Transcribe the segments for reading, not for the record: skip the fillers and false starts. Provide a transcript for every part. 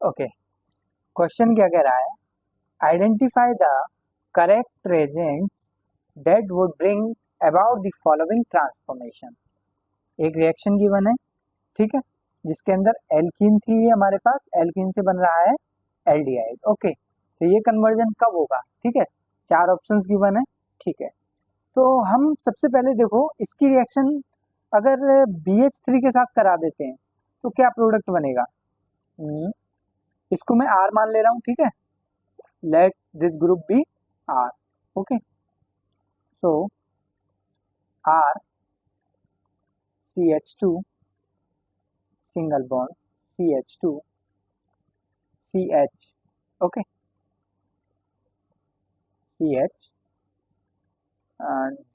Okay, question क्या कह रहा है? Identify the correct reagents that would bring about the following transformation. एक रिएक्शन गिवन है, ठीक है, जिसके अंदर एल्कीन थी, हमारे पास एल्कीन से बन रहा है एल्डिहाइड। ओके, तो ये कन्वर्जन कब होगा? ठीक है, चार ऑप्शंस गिवन है, ठीक है। तो हम सबसे पहले देखो इसकी रिएक्शन अगर BH3 के साथ करा देते हैं तो क्या प्रोडक्ट बनेगा। इसको मैं R मान ले रहा हूँ, ठीक है। Let this group be R। Okay, so R CH2 single bond CH2 CH, okay, CH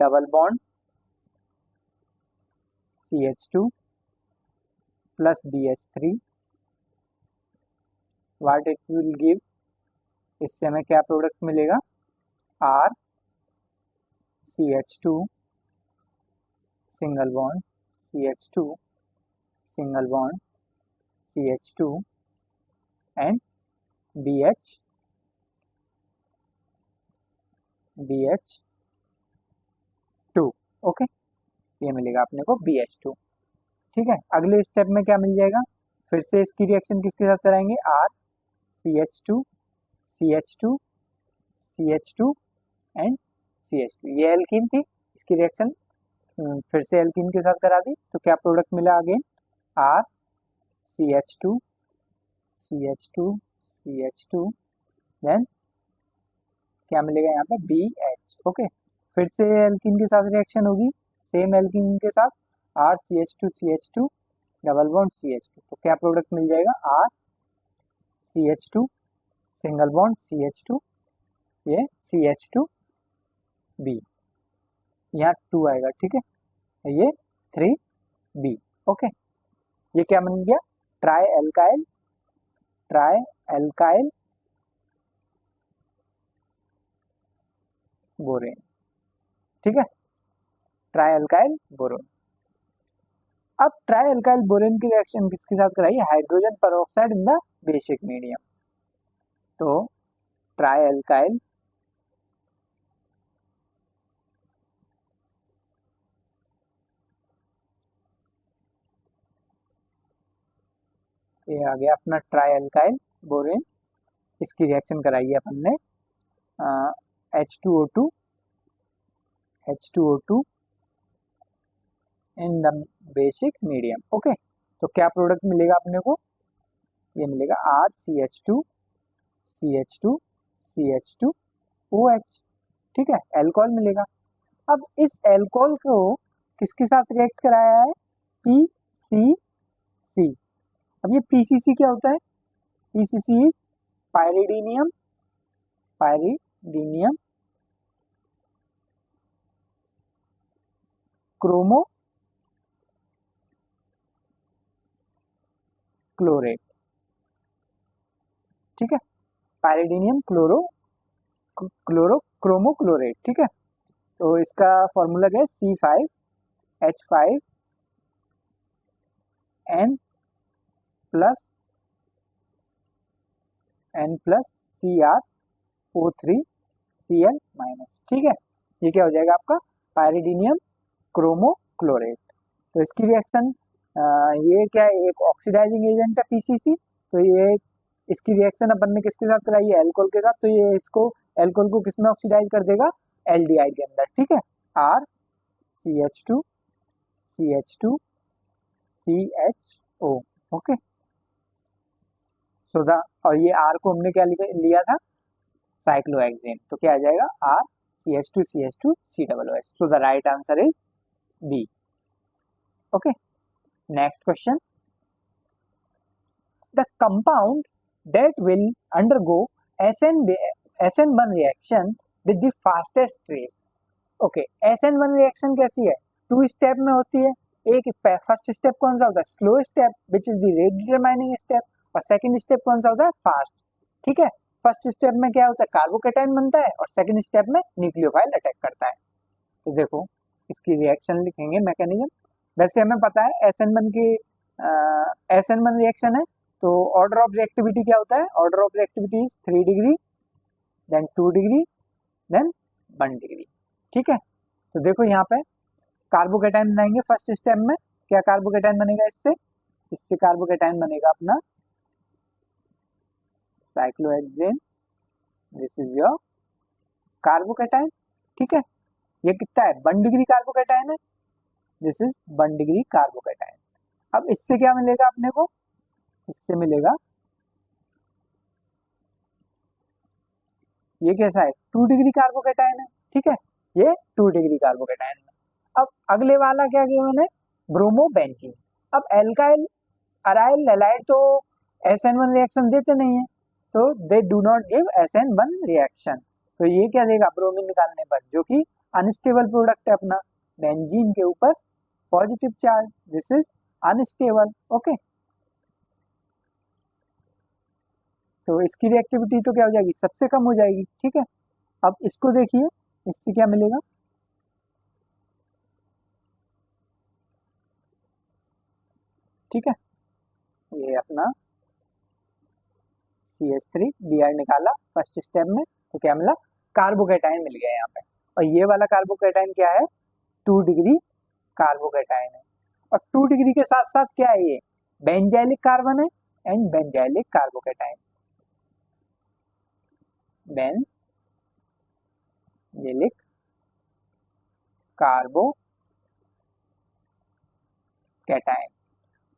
double bond CH2 plus BH3, what it will give, इससे हमें क्या प्रोडक्ट मिलेगा? R CH2 single bond CH2 single bond CH2 and BH2। Okay, ये मिलेगा अपने को BH2, ठीक है। अगले स्टेप में क्या मिल जाएगा? फिर से इसकी रिएक्शन किसके साथ कराएंगे? R CH2 CH2 CH2 and CH2। ये एल्कीन थी, इसकी रिएक्शन फिर से एल्कीन के साथ करा दी, तो क्या प्रोडक्ट मिला? Again R CH2 CH2 CH2, then क्या मिलेगा यहाँ पे? BH। ओके, फिर से एल्कीन के साथ रिएक्शन होगी, सेम एल्कीन के साथ R CH2 CH2 double bond CH2, तो क्या प्रोडक्ट मिल जाएगा? R CH2 single bond CH2, ये CH2B, यहाँ 2 आएगा, ठीक है, ये 3B। ओके, ये क्या बन गया? ट्राई एल्काइल बोरेन, ठीक है, ट्राई एल्काइल बोरेन। अब ट्राई एल्काइल बोरेन की रिएक्शन किसके साथ कराई? Hydrogen peroxide in the basic medium. तो ट्राई एल्काइल ये आ गया अपना ट्राई एल्काइल बोरेन, इसकी रिएक्शन कराई है अपन ने H2O2 in the basic medium. Okay, तो क्या प्रोडक्ट मिलेगा अपने को? ये मिलेगा R CH2 CH2 CH2 OH, ठीक है, अल्कोहल मिलेगा। अब इस अल्कोहल को किसके साथ रिएक्ट कराया है? PCC। अब ये PCC क्या होता है? PCC इज पायरिडीनियम क्रोमो क्लोरेट, ठीक है, पायरिडीनियम क्रोमो क्लोरेट, ठीक है। तो इसका फॉर्मूला क्या है? C5H5N प्लस CrO3Cl माइनस, ठीक है। ये क्या हो जाएगा आपका? पायरिडीनियम क्रोमो क्लोरेट। तो इसकी रिएक्शन ये क्या है? एक ऑक्सीडाइजिंग एजेंट है PCC, तो ये इसकी रिएक्शन अपन ने किसके साथ कराई है? अल्कोहल के साथ, तो ये इसको अल्कोहल को किसमें ऑक्सीडाइज कर देगा? एल्डिहाइड के अंदर, ठीक है, R CH2 CH2 CHO। Okay, so the, और ये R को हमने क्या लिया था? साइक्लोहेक्सेन, तो क्या आ जाएगा? R CH2 CH2 COOH। So the right answer is B। Okay, next question, the compound that will undergo SN1 reaction with the fastest rate। Okay, SN1 reaction कैसी है? 2 स्टेप में होती है। एक फर्स्ट स्टेप कौन सा होता है? Slow step which is the rate determining step, और सेकंड स्टेप कौन सा होता है? फास्ट, ठीक है। फर्स्ट स्टेप में क्या होता है? कार्बोकेटाइन बनता है, और सेकंड स्टेप में न्यूक्लियोफाइल अटैक करता है। तो देखो इसकी रिएक्शन लिखेंगे, मैकेनिज्म। वैसे हमें पता है SN1 की SN1 रिएक्शन है, तो ऑर्डर ऑफ रिएक्टिविटी क्या होता है? Order of reactivity is 3 degree, then 2 degree, then 1 degree. ठीक है, तो देखो यहाँ पे कार्बोकेटाइन बनाएंगे फर्स्ट स्टेप में। क्या कार्बोकेटाइन बनेगा इससे? इससे कार्बोकेटाइन बनेगा अपना cyclohexane, this is your carbocation. ठीक है, ये कितना है? 1 डिग्री कार्बोकेटाइन है, दिस इज 1 डिग्री कार्बोकेटाइन। अब इससे क्या मिलेगा अपने को? इससे मिलेगा, ये कैसा है? 2 डिग्री कार्बोकेटाइन है। ठीक है, ये 2 डिग्री कार्बोकेटाइन है। अब अगले वाला क्या किया मैंने? ब्रोमोबेंजीन। अब एल्काइल अराइल हैलाइड तो SN1 रिएक्शन देते नहीं है, तो they do not give SN1 reaction. तो ये क्या देगा ब्रोमीन निकालने पर? जो कि अनस्टेबल प्रोडक्ट है अपना, बेंजीन के ऊपर positive charge, this is unstable. Okay, तो इसकी रिएक्टिविटी तो क्या हो जाएगी? सबसे कम हो जाएगी। ठीक है, अब इसको देखिए, इससे क्या मिलेगा? ठीक है, ये अपना CH3Br निकाला फर्स्ट स्टेप में, तो क्या मिला? कार्बोकेटाइन मिल गया यहाँ पे। और ये वाला कार्बोकेटाइन क्या है? 2 डिग्री कार्बोकेटाइन है। और 2 डिग्री के साथ साथ क्या है? ये बेंजाइलिक कार्बन है and benzylic carbocation, benzylic carbocation.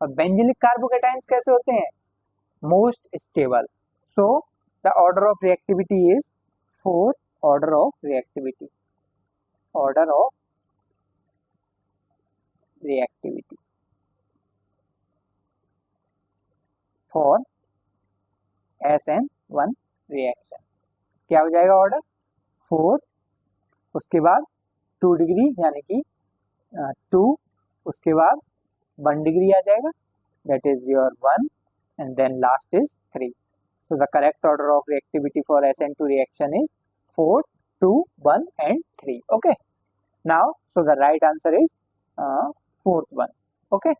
और बेंजाइलिक कार्बोकेटाइन्स कैसे होते हैं? Most stable. So the order of reactivity is 4 order of reactivity, order of reactivity for SN1 reaction. क्या हो जाएगा ऑर्डर? 4, उसके बाद 2 डिग्री यानी कि 2, उसके बाद 1 डिग्री आ जाएगा, that is your 1, and then last is 3. So the correct order of reactivity for SN2 reaction is 4, 2, 1 and 3. Okay. Now, so the right answer is fourth one. Okay.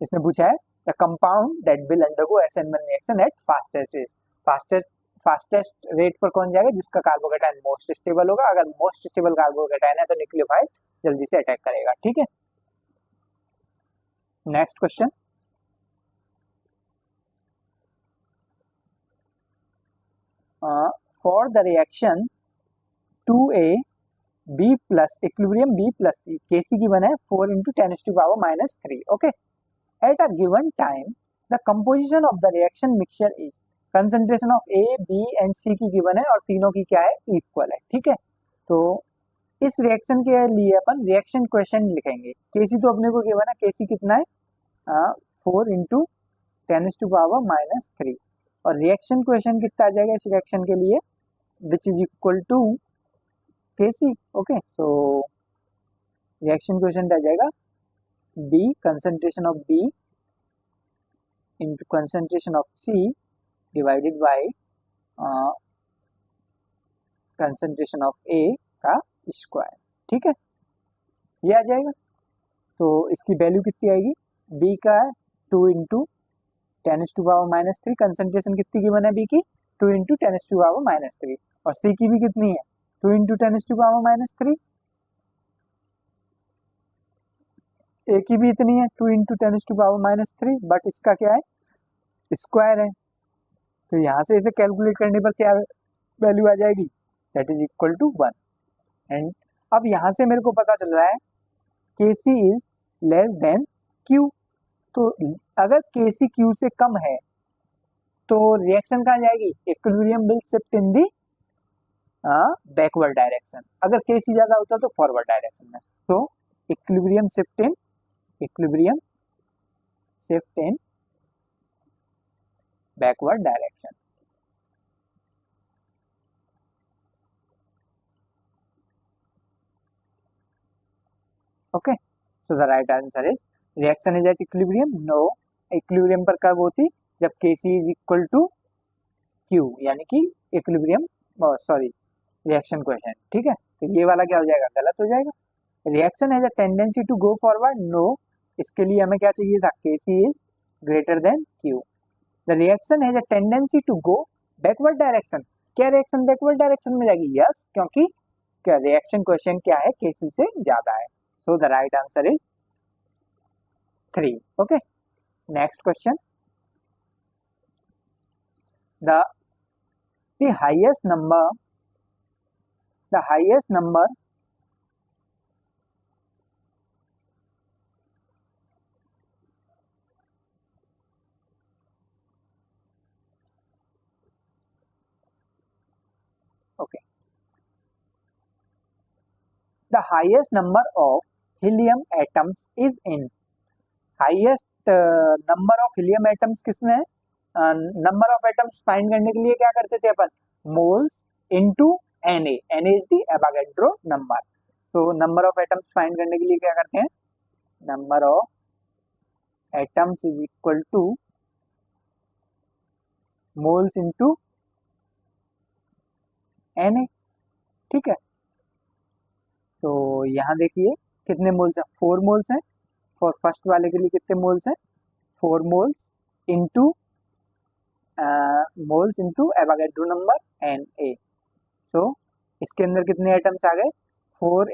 इसने पूछा है the compound that will undergo SN1 reaction at fastest rate. Fastest rate पर कौन जाएगा? जिसका carbocation most stable होगा। अगर most stable carbocation है तो न्यूक्लियोफाइल जल्दी से अटैक करेगा। ठीक है, next question. For the reaction 2A B plus equilibrium B plus C, Kc given है 4 into 10 to the power minus 3. Okay, at a given time the composition of the reaction mixture is, concentration of A, B and C की given है और तीनों की क्या है? Equal है। ठीक है, तो इस रिएक्शन के लिए अपन रिएक्शन क्वेश्चन लिखेंगे। Kc तो अपने को given है, Kc कितना है? 4 into 10 to the power minus 3, और रिएक्शन क्वेश्चन कितना आ जाएगा इस रिएक्शन के लिए? Which is equal to Kc। Okay, so reaction question आ जाएगा B, concentration of B into concentration of C divided by concentration of A का स्क्वायर। ठीक है, ये आ जाएगा। तो इसकी वैल्यू कितनी आएगी? B का 2 into 10 to power minus 3, concentration कितनी गिवन है B की? 2 इंटू 10 to power minus 3, और C की भी कितनी है? 2 into 10 to power minus 3। A की भी इतनी है 2 into 10 to power minus 3, but इसका क्या है? स्क्वायर है। तो यहाँ से इसे कैलकुलेट करने पर क्या वैल्यू आ जाएगी? That is equal to 1। And अब यहाँ से मेरे को पता चल रहा है Kc is less than Q। तो अगर Kc Q से कम है तो रिएक्शन कहाँ जाएगी? Equilibrium will shift in the backward direction. अगर Kc ज्यादा होता तो फॉरवर्ड डायरेक्शन में। So equilibrium shift in backward direction. Okay, so the right answer is reaction is at equilibrium. No, equilibrium पर कब होती? जब Kc is equal to Q, यानी कि इक्विलिब्रियम, सॉरी रिएक्शन क्वेश्चन। ठीक है, तो ये वाला क्या हो जाएगा? गलत हो जाएगा। Reaction has a tendency to go forward. No, इसके लिए हमें क्या चाहिए था? Kc is greater than Q. The reaction has a tendency to go backward direction. क्या रिएक्शन बैकवर्ड डायरेक्शन में जाएगी? यस, क्योंकि क्या रिएक्शन क्वेश्चन क्या है, Kc से ज्यादा है. So the right answer is 3. Okay. Next question. The highest number the highest number of helium atoms is in. highest number of helium atoms किसमें है? नंबर ऑफ एटम्स फाइंड करने के लिए क्या करते थे अपन? Moles into Na. Na is the Avogadro number. So number of atoms find करने के लिए क्या करते हैं? Number of atoms is equal to moles into Na. ठीक है, तो यहाँ देखिए कितने मोल्स हैं? 4 मोल्स हैं. फॉर फर्स्ट वाले के लिए कितने मोल्स हैं? 4 moles into moles into Avogadro number Na. So इसके अंदर कितने एटम्स आ गए? 4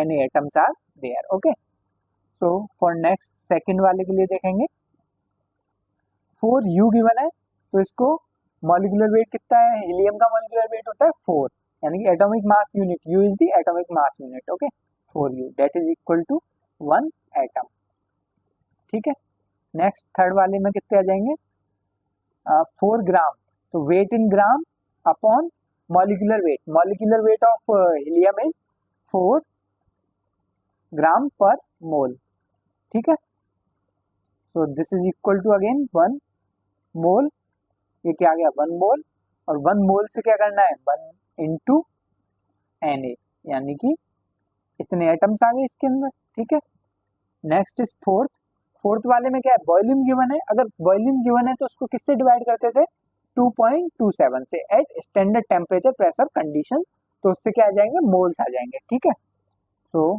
Na atoms are there. Okay, so for next second वाले के लिए देखेंगे. 4U गिवन है, तो इसको मॉलिक्यूलर वेट कितना है? हीलियम का मॉलिक्यूलर वेट होता है 4, यानी कि atomic mass unit. U is the atomic mass unit. Okay, 4U that is equal to 1 atom. ठीक है, नेक्स्ट थर्ड वाले में कितने आ जाएंगे? 4 ग्राम. तो weight in gram upon molecular weight. Molecular weight of helium is 4 gram per mole. ठीक है, so this is equal to again 1 mole. ये क्या आ गया? 1 मोल. और 1 मोल से क्या करना है? 1 इंटू Na, यानी कि इतने एटम्स आ गए इसके अंदर. ठीक है, नेक्स्ट इज फोर्थ वाले में क्या है? वॉल्यूम गिवन है. अगर वॉल्यूम गिवन है तो उसको किससे डिवाइड करते थे? 2.27 से at standard temperature pressure condition. तो उससे क्या आ जाएंगे? मोल्स आ जाएंगे. ठीक है, so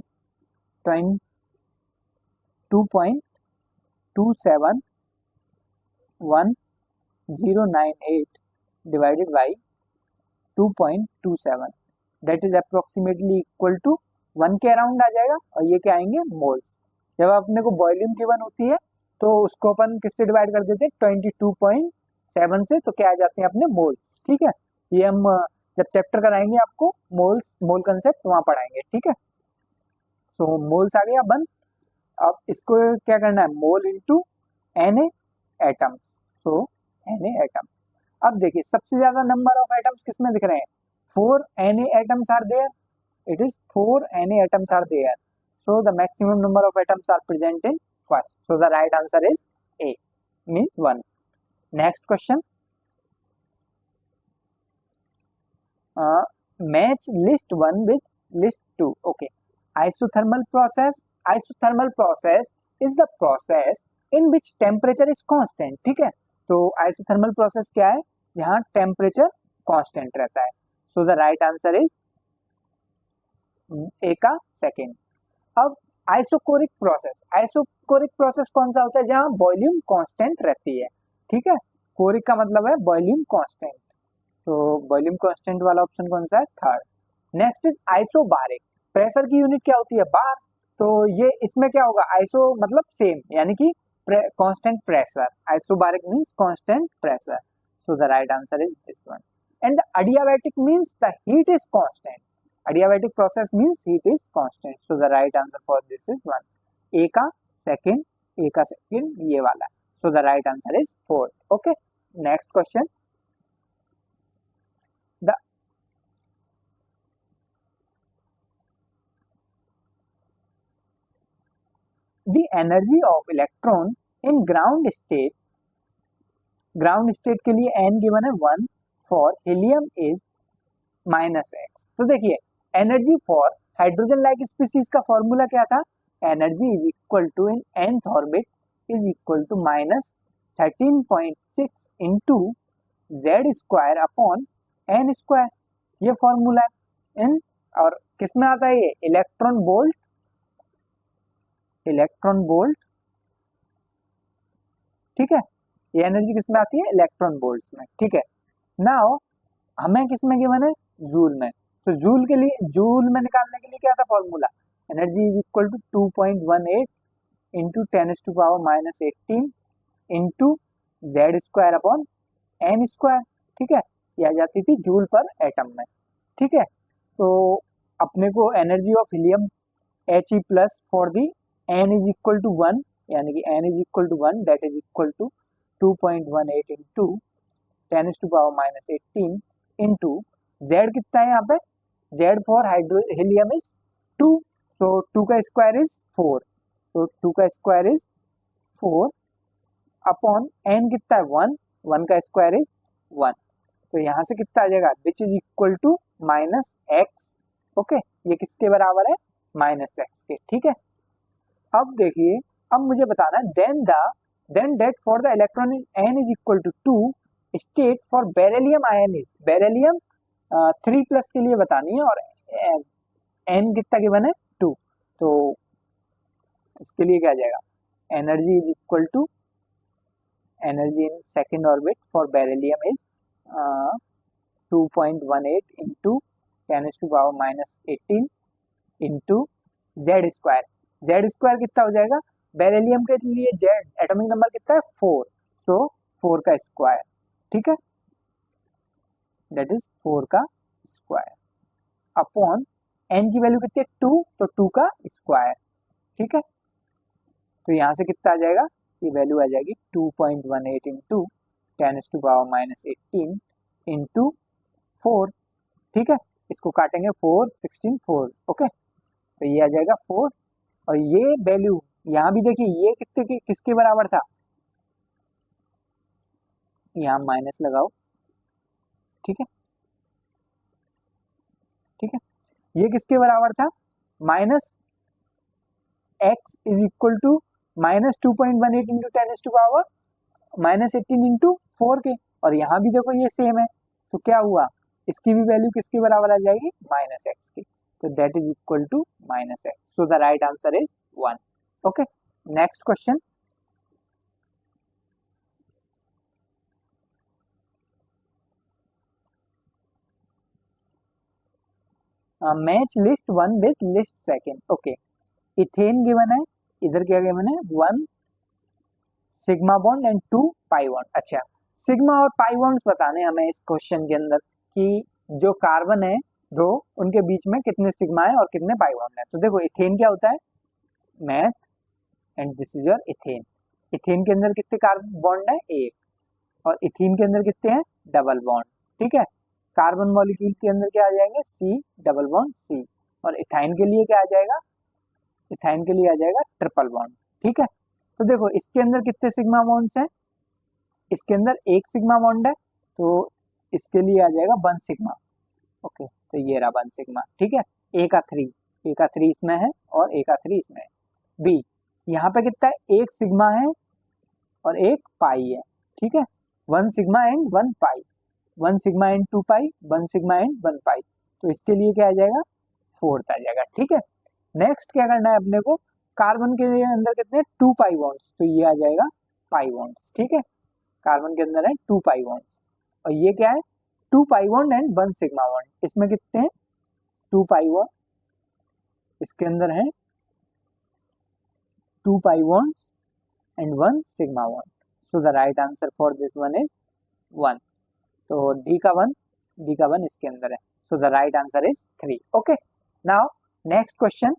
2.2711098 divided by 2.27, that is approximately equal to 1 के अराउंड आ जाएगा. और ये क्या आएंगे? मोल्स. जब अपने को वॉल्यूम गिवन होती है तो उसको अपन किससे डिवाइड कर देते हैं? 22.7 से. तो क्या आ जाते हैं अपने? मोल्स. ठीक है, ये हम जब चैप्टर कराएंगे आपको मोल कंसेप्ट वहां पढ़ाएंगे. ठीक है, सो मोल्स आ गया 1. अब इसको क्या करना है? Mole into Na atoms. So Na atom. अब देखिए सबसे ज्यादा नंबर ऑफ एटम्स किसमें दिख रहे हैं? 4 Na atoms are there. It is 4 Na atoms are there. So the maximum number of atoms are present in first. So the right answer is A, means 1. Next question. Match list 1 with list 2. Okay. Isothermal process. Isothermal process is the process in which temperature is constant. ठीक है, तो isothermal process क्या है? जहाँ temperature constant रहता है. So the right answer is A का second. अब आइसोकोरिक प्रोसेस कौन सा होता है? जहां वॉल्यूम कांस्टेंट रहती है. ठीक है, कोरिक का मतलब है वॉल्यूम कांस्टेंट. तो वॉल्यूम कांस्टेंट वाला ऑप्शन कौन सा है? Third. Next is isobaric. Pressure की यूनिट क्या होती है? बार. तो ये इसमें क्या होगा? आइसो मतलब सेम, यानी कि constant pressure. Isobaric means constant pressure. So the right answer is this one. And the adiabatic means the heat is constant. Adiabatic process means heat is constant. So the right answer for this is 1. A का second ये वाला. So the right answer is 4. Okay. Next question. The energy of electron in ground state के लिए n given है 1. For helium is -x. तो देखिए energy for hydrogen like species का formula क्या था? Energy is equal to in nth orbit is equal to -13.6 into z² upon n². ये formula है. इन और किसमें आता है? ये इलेक्ट्रॉन वोल्ट ठीक है, ये एनर्जी किस में आती है, इलेक्ट्रॉन वोल्ट्स में। ठीक है, नाउ हमें किस में गिवन है, जूल में। तो जूल के लिए, जूल में निकालने के लिए क्या था formula, energy is equal to 2.18 into 10⁻⁻18 into Z square upon n square. ठीक है, ये आ जाती थी जूल पर एटम में। ठीक है, तो अपने को energy of helium He plus for the n is equal to 1, यानी कि n is equal to 1, that is equal to 2.18 into 10⁻⁻18 into Z कितना है यहाँ पे, Z for hydro helium is 2, तो 2 का स्क्वायर इज 4, तो 2 का स्क्वायर इज 4 अपॉन एन कितना है 1, 1 का स्क्वायर इज 1, तो यहाँ से कितना आ जाएगा, which is equal to -x। Okay, ये किसके बराबर है, -x के। ठीक है, अब देखिए, अब मुझे बताना है then that for the electron in n is equal to 2 state for beryllium ion is, beryllium 3 plus के लिए बतानी है, और n कितना गिवन है 2, तो इसके लिए क्या आ जाएगा, energy is equal to, energy in second orbit for beryllium is 2.18 into 10⁻⁻18 into Z square, Z square कितना हो जाएगा, बेरिलियम के लिए जेड एटॉमिक नंबर कितना है 4, सो 4 का स्क्वायर। ठीक है, दैट इज 4 का स्क्वायर अपॉन एन की वैल्यू कितनी है 2, तो 2 का स्क्वायर। ठीक है, तो यहाँ से कितना आ जाएगा, ये वैल्यू आ जाएगी 2.18 इंटू 10⁻⁻18 इंटू 4। ठीक है, इसको काटेंगे 4 16 4, ओके, तो ये आ जाएगा 4, और ये वैल्यू यहाँ भी देखिए ये कितने किसके बराबर था, यहाँ माइनस लगाओ। ठीक है, ठीक है, ये किसके बराबर था, -x is equal to -2.18 into 10⁻⁻18 into 4 के, और यहाँ भी देखो ये सेम है, तो क्या हुआ, इसकी भी वैल्यू किसके बराबर आ जाएगी, -x की, तो that is equal to -x, so the right answer is 1। Okay, next question, match list 1 with list second. Okay, ethane given है, इधर क्या गिवन है, 1 sigma bond and 2 pi bond. अच्छा, सिग्मा और पाई बॉन्ड बताने हमें इस क्वेश्चन के अंदर कि जो कार्बन है दो, उनके बीच में कितने सिग्मा है और कितने पाई बॉन्ड है। तो देखो इथेन क्या होता है, math, and this is your ethane. Ethane के अंदर कितने कार्बन बॉन्ड है, एक, और इथीन के अंदर कितने हैं, डबल बॉन्ड। ठीक है, कार्बन मॉलिक्यूल के अंदर क्या आ जाएंगे, सी डबल बॉन्ड सी, और इथाइन के लिए क्या आ जाएगा, इथाइन के लिए आ जाएगा ट्रिपल बॉन्ड। ठीक है, तो देखो इसके अंदर कितने सिग्मा बॉन्ड्स हैं, इसके अंदर एक सिग्मा बॉन्ड है, तो इसके लिए आ जाएगा 1 सिग्मा। ओके, तो ये रहा 1 सिग्मा। ठीक है, ए का 3, ए का 3 इसमें है और ए का 3 इसमें है। बी, यहाँ पे कितना है, एक सिग्मा है और एक पाई है। ठीक है, 1 sigma and 1 pi, 1 sigma and 2 pi, 1 sigma and 1 पाई, तो इसके लिए क्या आ जाएगा, 4 आ जाएगा। ठीक है, नेक्स्ट क्या करना है अपने को, कार्बन के अंदर कितने 2 पाई बॉन्ड्स, तो ये आ जाएगा पाई बॉन्ड्स। ठीक है, कार्बन के अंदर है 2 पाई बॉन्ड्स, और ये क्या है, 2 pi bond and 1 sigma bond. इसमें कितने हैं, 2 पाई बॉन्ड, इसके अंदर है 2 pi bonds and 1 sigma bond, so the right answer for this one is 1। तो डी का 1, डी का 1 इसके अंदर है, सो the right answer is 3। Okay, now next question,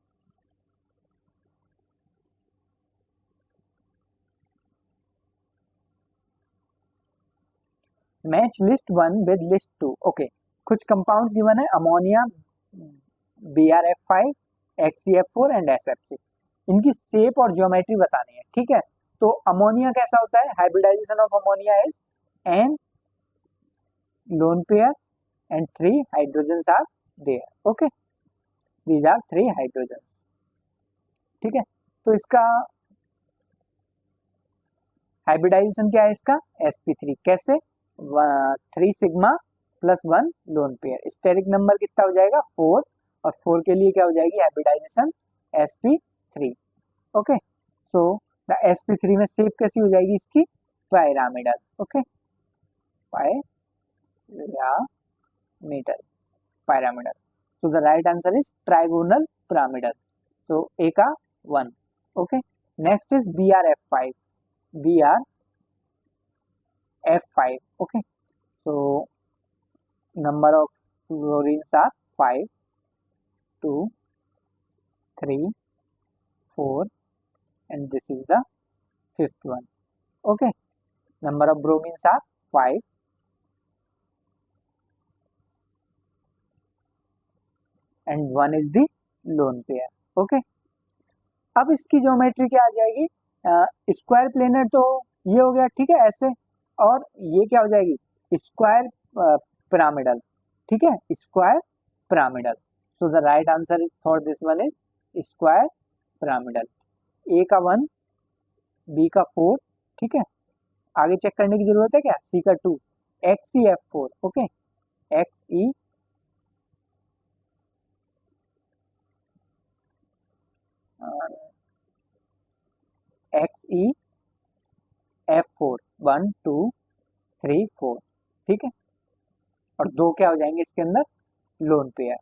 match list 1 with list 2। Okay, कुछ कंपाउंड्स गिवन है, ammonia, BrF5, HCF4 and SF6, इनकी shape और ज्योमेट्री बतानी है। ठीक है, तो अमोनिया कैसा होता है, hybridization of ammonia is N lone pair and 3 hydrogens are there. Okay, these are 3 hydrogens. ठीक है, तो इसका हाइब्रिडाइजेशन क्या है, इसका sp3, कैसे, 3 sigma plus 1 lone pair, steric number कितना हो जाएगा 4, और 4 के लिए क्या हो जाएगी hybridisation sp3। Okay, so the sp3 में शेप कैसी हो जाएगी इसकी, pyramidal. Okay, pyramidal, pyramidal. So the right answer is trigonal pyramidal. So A का 1. Okay, next is BRF5. BRF5. Okay, so number of fluorines are 5, 2, 3, 4, and this is the fifth one. Okay, number of bromines are 5, and 1 is the lone pair. Okay, अब इसकी geometry क्या आ जाएगी, square planar तो ये हो गया, ठीक है, ऐसे, और ये क्या हो जाएगी, स्क्वायर पिरामिडल, ठीक है, square pyramidal. So the right answer for this one is square pyramidal. A का 1, बी का 4, ठीक है, आगे चेक करने की जरूरत है क्या, सी का 2, XeF4. ओके, XeF4 1, 2, 3, 4, ठीक है, और 2 क्या हो जाएंगे इसके अंदर, लोन पेयर.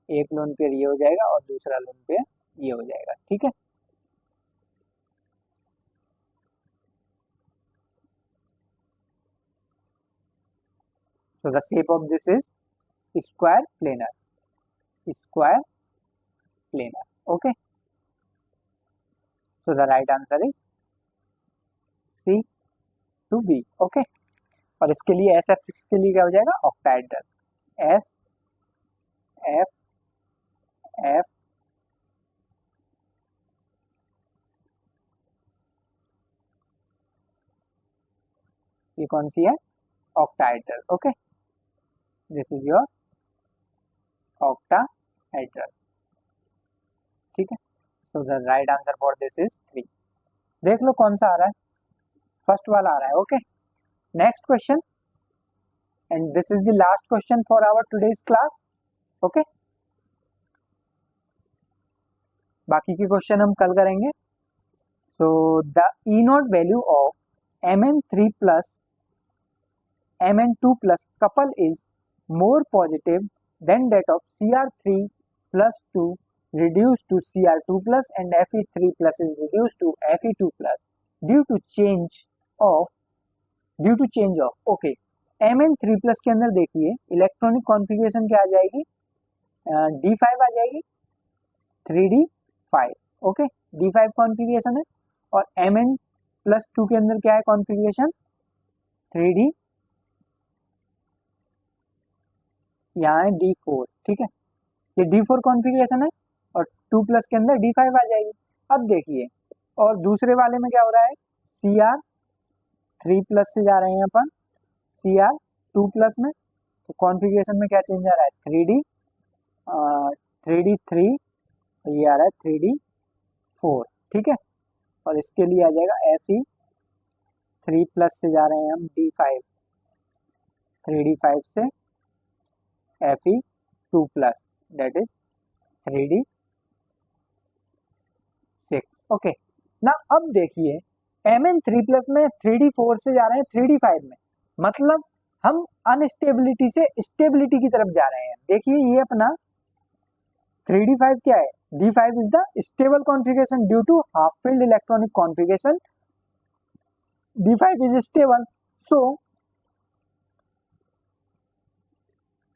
एक लोन पेयर ये हो जाएगा और दूसरा लोन पेयर ये हो जाएगा, ठीक है. So the shape of this is square planar. Square planar. Okay. So the right answer is C to B. Okay. और इसके लिए SF6 के लिए क्या हो जाएगा, ऑक्टाहेड्रल. S F F ये कौन सी है, octahedral. Okay, this is your octahedral, ठीक है. सो the right answer for this is 3. देख लो कौन सा आ रहा है, फर्स्ट वाला आ रहा है. Okay, next question, and this is the last question for our today's class. Okay, बाकी के क्वेश्चन हम कल करेंगे. So the E naught value of Mn3 plus Mn2 plus couple is more positive than that of Cr3 plus 2 reduced to Cr2 plus and Fe3 plus is reduced to Fe2 plus due to change of. Okay, Mn3 plus के अंदर देखिए electronic configuration क्या आ जाएगी, D5 आ जाएगी, 3D5. Okay, D5 configuration है, और Mn+2 के अंदर क्या है कॉन्फ़िगरेशन, 3D, यहाँ है D4, ठीक है, ये D4 कॉन्फ़िगरेशन है, और 2 प्लस के अंदर D5 आ जाएगी. अब देखिए, और दूसरे वाले में क्या हो रहा है, Cr3 प्लस से जा रहे हैं अपन Cr2 प्लस में, तो कॉन्फ़िगरेशन में क्या चेंज आ रहा है, 3D3, ये आ रहा है 3D4, ठीक है, और इसके लिए आ जाएगा Fe3 प्लस से जा रहे हैं हम D5, 3D5 से Fe2 plus, date is 3D6. Okay, ना अब देखिए Mn3 प्लस में 3D4 से जा रहे हैं 3D5 में, मतलब हम अनस्टेबिलिटी से स्टेबिलिटी की तरफ जा रहे हैं. देखिए ये अपना 3D5 क्या है, D5 is the stable configuration due to half filled electronic configuration. D5 is stable, so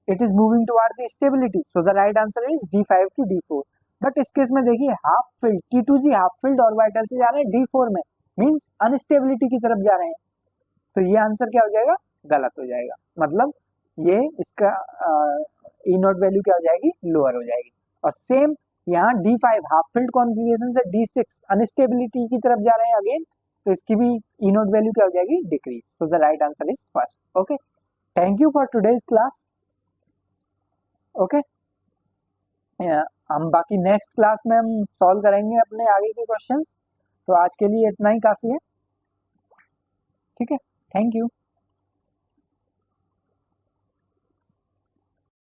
it is moving toward the stability. So the right answer is D5 to D4. But इस case में देखिए half filled T2G half filled orbital से जा रहे हैं D4 में, means instability की तरफ जा रहे हैं, तो ये आंसर क्या हो जाएगा, गलत हो जाएगा. मतलब ये इसका ई नॉट वैल्यू क्या हो जाएगी, लोअर हो जाएगी. और सेम यहाँ D5 हाफ फिल्ड कॉन्फ़िगरेशन से D6 अनस्टेबिलिटी की तरफ जा रहे हैं अगेन, तो इसकी भी ई नॉट वैल्यू क्या हो जाएगी, decrease. So the right answer is first. Okay, thank you for today's class. Okay, हम बाकी नेक्स्ट क्लास में हम सॉल्व करेंगे अपने आगे के क्वेश्चंस. तो आज के लिए इतना ही काफ़ी है, ठीक है. Thank you.